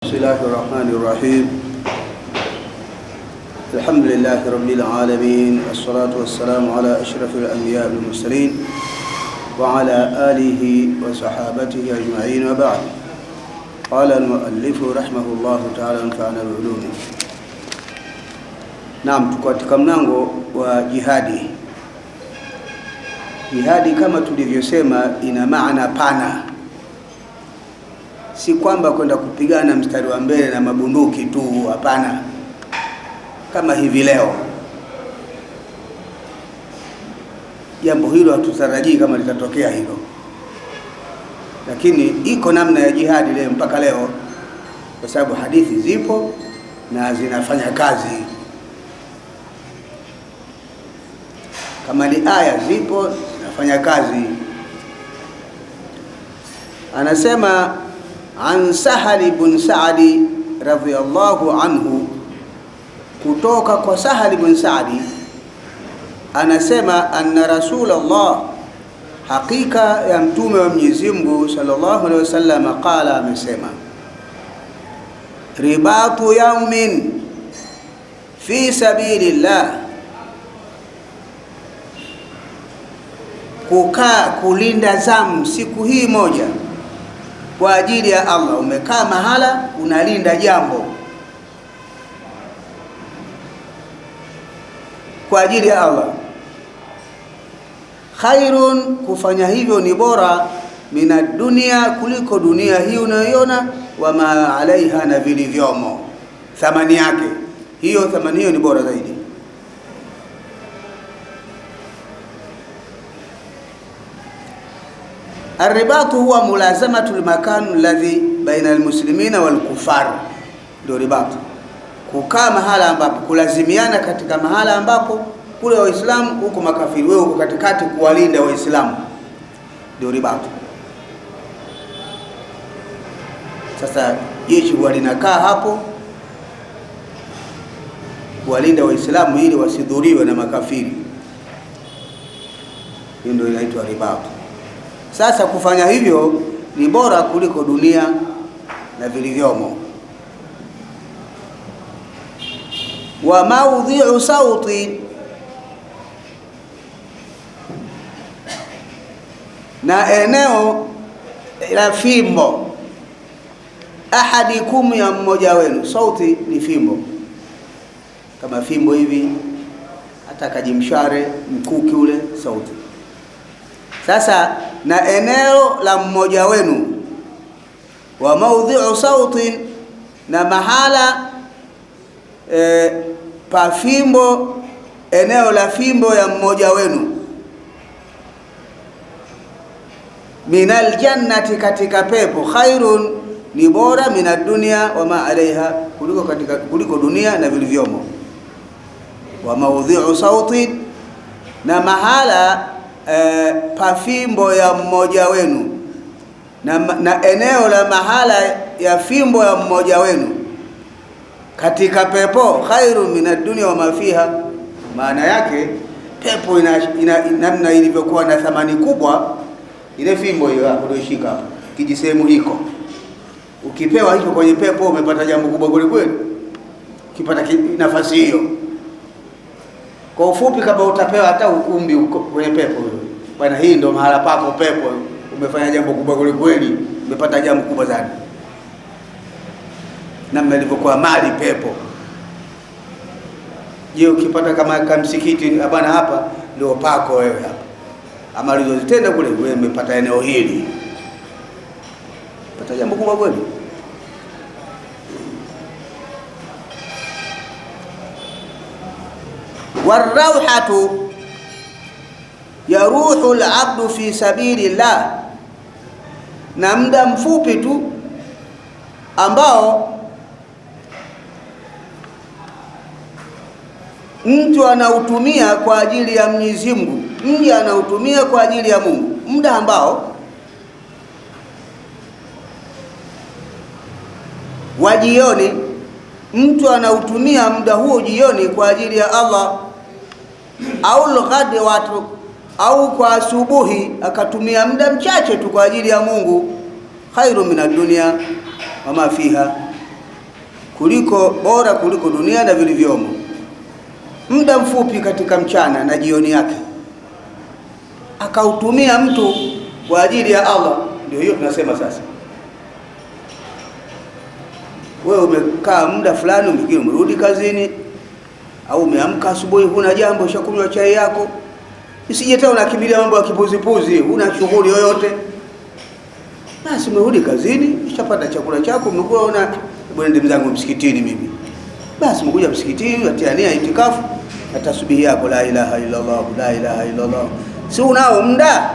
بسم الله الرحمن الرحيم. الحمد لله رب العالمين، الصلاة والسلام على أشرف الأنبياء والمرسلين وعلى آله وصحابته أجمعين، وبعد. قال المؤلف رحمه الله تعالى ونفعنا بعلومه. Naam, tuko katika mlango wa jihadi. Jihadi kama tulivyosema ina maana pana. Si kwamba kwenda kupigana mstari wa mbele na mabunduki tu, hapana. Kama hivi leo, jambo hilo hatutarajii kama litatokea hilo, lakini iko namna ya jihadi leo mpaka leo, kwa sababu hadithi zipo na zinafanya kazi. Kama ni aya zipo zinafanya kazi. Anasema an Sahal ibn Sa'di radhiyallahu anhu, kutoka kwa Sahal ibn Sa'di anasema anna Rasulullah, hakika ya mtume wa Mwenyezi Mungu sallallahu alaihi wasallam, qala, amesema ribatu yawmin fi sabilillah, kukaa kulinda zamu siku hii moja kwa ajili ya Allah. Umekaa mahala unalinda jambo kwa ajili ya Allah, khairun, kufanya hivyo ni bora, mina dunia, kuliko dunia hii unayoiona, wa ma alaiha, na vilivyomo, thamani yake hiyo, thamani hiyo ni bora zaidi. Arribatu huwa mulazamatu almakan alladhi baina almuslimina walkufar, ndio ribatu. Kukaa mahala ambapo, kulazimiana katika mahala ambapo kule waislamu huko makafiri, wewe uko katikati kuwalinda waislamu, ndio ribatu. Sasa jeshi huwa linakaa hapo kuwalinda waislamu ili wasidhuriwe na makafiri, hiyo ndio inaitwa ribatu. Sasa kufanya hivyo ni bora kuliko dunia na vilivyomo. Wa maudhi'u sauti, na eneo la fimbo, ahadikum, ya mmoja wenu. Sauti ni fimbo, kama fimbo hivi, hata kajimshare mkuki ule, sauti. Sasa na eneo la mmoja wenu, wa maudhi'u sauti, na mahala pa fimbo, eneo la fimbo ya mmoja wenu, minal jannati, katika pepo, khairun, ni bora, minad dunya wa ma alaiha, kuliko dunia na vilivyomo. Wa maudhi'u sauti, na mahala pa fimbo ya mmoja wenu, na eneo la mahala ya fimbo ya mmoja wenu katika pepo, khairu minad dunya wa ma fiha. Maana yake pepo namna ilivyokuwa na thamani kubwa, ile fimbo hiyo hapo ulioshika hapo, kijisehemu hiko, ukipewa hicho kwenye pepo umepata jambo kubwa kweli kweli, ukipata nafasi hiyo. Kwa ufupi, kama utapewa hata ukumbi kwenye pepo, bwana, hii ndo mahala pako pepo, umefanya jambo kubwa kweli kweli, umepata jambo kubwa sana. Namna ilivyokuwa mali pepo. Je, ukipata kama msikiti, bwana, hapa ndio pako wewe, hapa ama ulizozitenda kule, wewe umepata eneo hili, pata jambo kubwa kweli. Warauhatu yaruhu al-abdu fi sabilillah, na muda mfupi tu ambao mtu anautumia kwa ajili ya Mwenyezi Mungu, mja anautumia kwa ajili ya Mungu, muda ambao wa jioni, mtu anautumia muda huo jioni kwa ajili ya Allah, au al-ghad, watu, au kwa asubuhi akatumia muda mchache tu kwa ajili ya Mungu, khairu minad dunya wa ma fiha, bora kuliko dunia na vilivyomo. Muda mfupi katika mchana na jioni yake akautumia mtu kwa ajili ya Allah, ndio hiyo tunasema sasa. Wewe umekaa muda fulani, umerudi kazini au umeamka asubuhi, huna jambo, ushakunywa chai yako, usije tena unakimbilia mambo ya kipuzipuzi, huna shughuli yoyote. Basi umerudi kazini, ushapata chakula chako, umekuwa bwana ndio mzangu msikitini mimi. Basi umekuja msikitini, unatiania itikafu na tasbihi yako la ilaha illa Allah, la ilaha illa Allah. Si unao muda,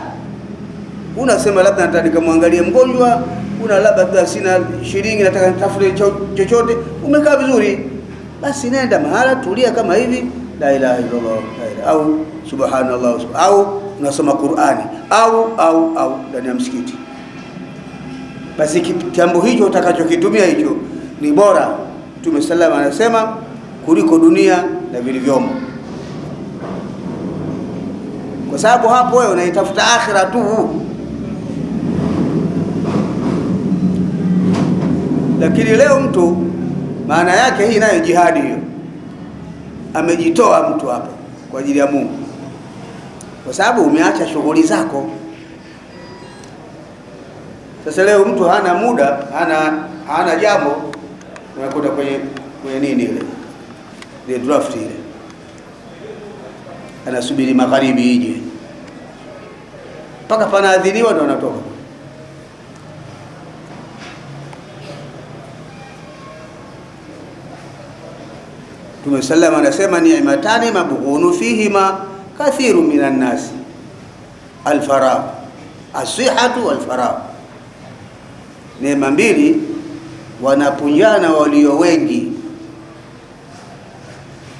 unasema labda nataka nikamwangalie mgonjwa, labda sina shilingi, nataka nitafute chochote, umekaa vizuri. Basi nenda mahala, tulia kama hivi, la ilaha illa Allah, au subhanallah, au unasoma Qur'ani, au ndani ya msikiti. Basi kitambo hicho utakachokitumia hicho ni bora, Mtume sallallahu alayhi wasallam anasema, kuliko dunia na vilivyomo. Kwa sababu hapo wewe unaitafuta akhira tu. Lakini leo mtu, maana yake hii nayo jihadi hiyo, amejitoa mtu hapo kwa ajili ya Mungu, kwa sababu umeacha shughuli zako. Sasa leo mtu hana muda, hana jambo, unakwenda kwenye nini ile draft ile, anasubiri magharibi ije, mpaka panaadhiniwa ndo anatoka. Mtume sallallahu alayhi wasallam anasema, ni'matani mabghunu fihima kathiru minan nasi, al-faragh, as-sihhatu wal-faragh. Neema mbili wanapunjana walio wengi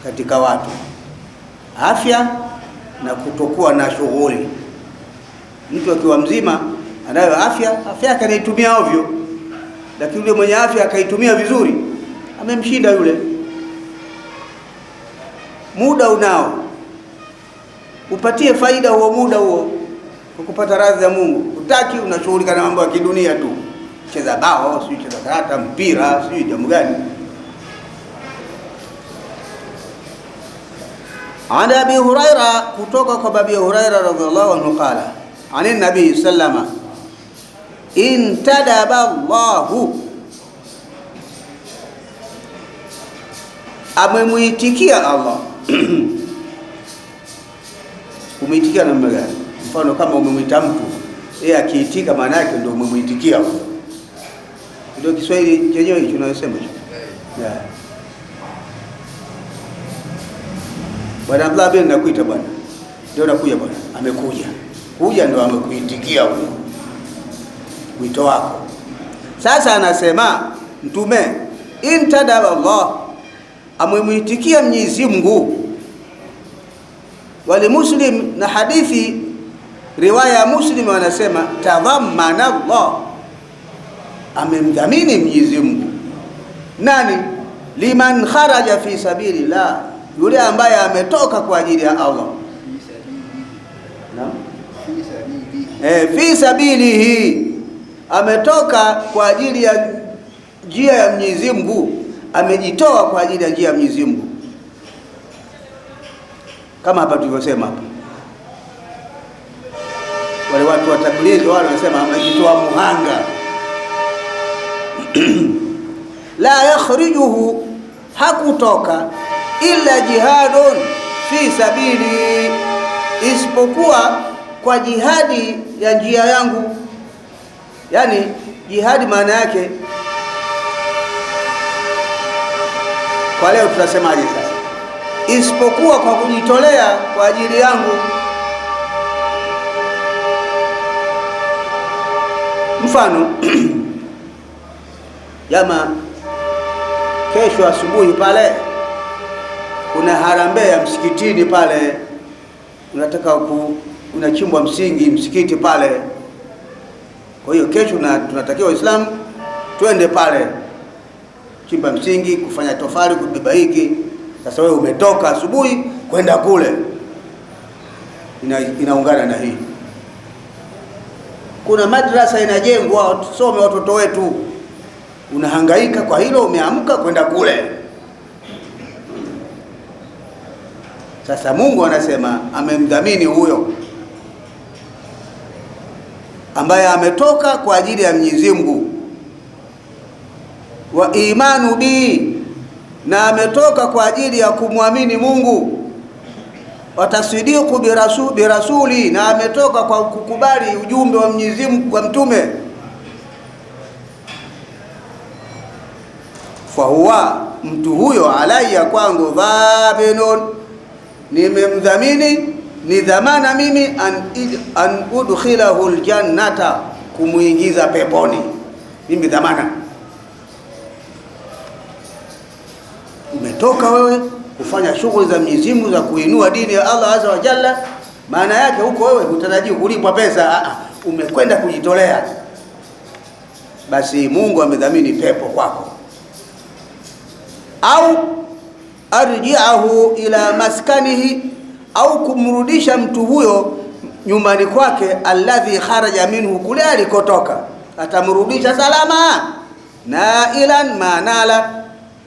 katika watu: afya na kutokuwa na shughuli. Mtu akiwa mzima anayo afya yake anaitumia ovyo, lakini yule mwenye afya akaitumia vizuri, amemshinda yule. Muda unao, upatie faida huo muda huo kwa kupata radhi ya Mungu. Utaki, unashughulika na mambo ya kidunia tu, cheza bao, sio cheza karata, mpira, sio jambo gani. Ana Abi Huraira, kutoka kwa Abi Huraira radhiallahu anhu, qala ani nabii sallama, intadaba Allahu, amemuitikia Allah. Umeitikia namna gani? Mfano kama umemuita mtu, yeye akiitika, maana yake ndio umemuitikia. Ndio Kiswahili chenyewe hicho tunasema hicho. Yeah. Bwana Abdullah bin, nakuita bwana. Ndio nakuja bwana. Amekuja. Kuja ndio amekuitikia huyo wito wako. Sasa anasema Mtume, intadaba Allah, amemuitikia Mwenyezi Mungu. Wali Muslim, na hadithi riwaya ya Muslim wanasema, tadhammana Allah, amemdhamini Mwenyezi Mungu. Nani? Liman kharaja fi sabilillah, yule ambaye ametoka kwa ajili ya Allah. Fi sabilihi, ametoka kwa ajili ya njia ya Mwenyezi Mungu, amejitoa kwa ajili ya njia ya Mwenyezi Mungu. Kama hapa tulivyosema hapa, wale watu wa tablighi wale wanasema amejitoa muhanga. La yakhrijuhu, hakutoka illa jihadun fi sabili, isipokuwa kwa jihadi ya njia yangu. Yani jihadi maana yake kwa leo tunasemaje sasa? Isipokuwa kwa kujitolea kwa ajili yangu. Mfano, jamaa, kesho asubuhi pale kuna harambee ya msikitini pale, unataka unachimbwa msingi msikiti pale. Kwa hiyo kesho tunatakiwa Waislamu twende pale chimba msingi, kufanya tofali, kubeba hiki. Sasa wewe umetoka asubuhi kwenda kule, inaungana na hii. Kuna madrasa inajengwa tusome watoto wetu, unahangaika kwa hilo, umeamka kwenda kule. Sasa Mungu anasema amemdhamini huyo ambaye ametoka kwa ajili ya Mwenyezi Mungu, wa imanu bi, na ametoka kwa ajili ya kumwamini Mungu, watasdiqu birasuli, na ametoka kwa kukubali ujumbe wa Mwenyezi Mungu kwa mtume. Fahuwa, mtu huyo, alayya, kwangu, dhabinun, nimemdhamini, ni dhamana mimi, an udkhilahu aljannata, kumuingiza peponi. Mimi dhamana. Umetoka wewe kufanya shughuli za Mwenyezi Mungu za kuinua dini ya Allah azza wa jalla, maana yake huko wewe hutarajii kulipwa pesa, umekwenda kujitolea. Basi Mungu amedhamini pepo kwako. Au arji'ahu ila maskanihi, au kumrudisha mtu huyo nyumbani kwake, alladhi kharaja minhu, kule alikotoka, atamrudisha salama, nailan manala,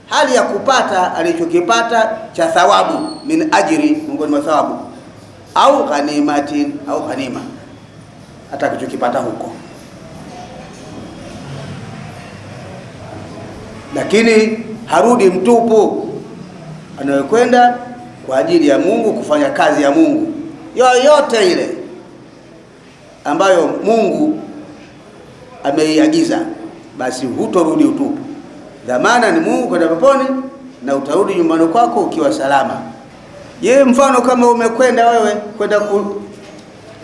hali ya kupata alichokipata cha thawabu, min ajri, miongoni mwa thawabu, au ghanimatin, au ghanima, atakachokipata huko. Lakini harudi mtupu, anayokwenda kwa ajili ya Mungu, kufanya kazi ya Mungu yoyote ile ambayo Mungu ameiagiza, basi hutorudi utupu. Dhamana ni Mungu kwenda peponi, na utarudi nyumbani kwako ukiwa salama. Je, mfano kama umekwenda wewe kwenda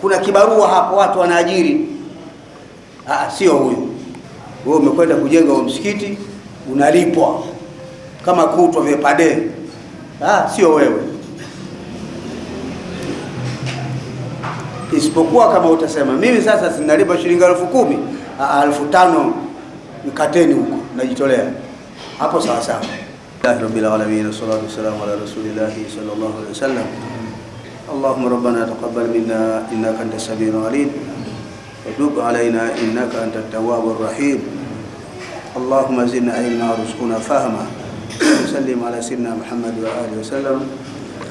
kuna kibarua hapo watu wanaajiri, sio huyu. Wewe umekwenda kujenga msikiti, unalipwa kama kutwa vipade, sio wewe. Isipokuwa kama utasema mimi sasa sinalipa shilingi 10,000, 5,000 nikateni huko, najitolea, hapo sawa sawa. Rabbil alamin, wassalatu wassalamu ala rasulillah sallallahu alaihi wasallam. Allahumma rabbana taqabbal minna innaka antas samiul alim, wa tub alaina innaka antat tawwabur rahim. Allahumma zidna ilma warzuqna fahma. Sallim ala sayyidina Muhammad wa alihi wasallam.